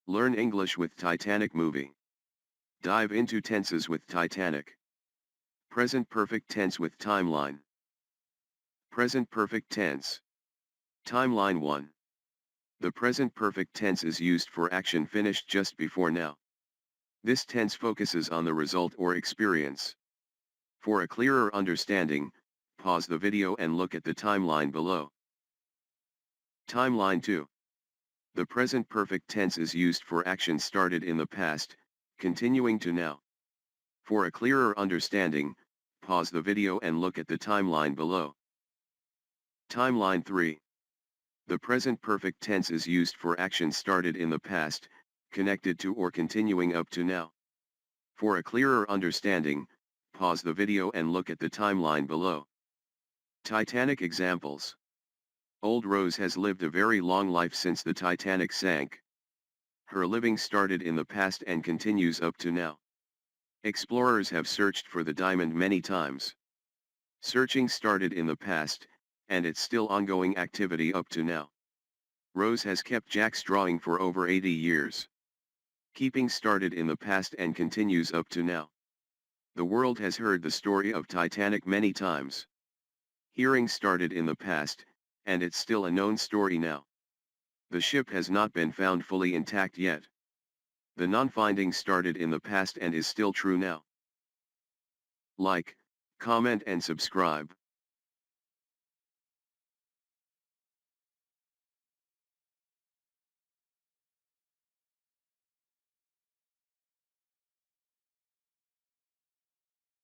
Learn English with Titanic movie. Dive into tenses with Titanic. Present perfect tense with timeline. Present perfect tense. Timeline 1. The present perfect tense is used for action finished just before now. This tense focuses on the result or experience. For a clearer understanding, pause the video and look at the timeline below. Timeline 2. The present perfect tense is used for action started in the past, continuing to now. For a clearer understanding, pause the video and look at the timeline below. Timeline 3. The present perfect tense is used for action started in the past, connected to or continuing up to now. For a clearer understanding, pause the video and look at the timeline below. Titanic examples. Old Rose has lived a very long life since the Titanic sank. Her living started in the past and continues up to now. Explorers have searched for the diamond many times. Searching started in the past, and it's still ongoing activity up to now. Rose has kept Jack's drawing for over 80 years. Keeping started in the past and continues up to now. The world has heard the story of Titanic many times. Hearing started in the past, and it's still a known story now. The ship has not been found fully intact yet. The non-finding started in the past and is still true now. Like, comment and subscribe.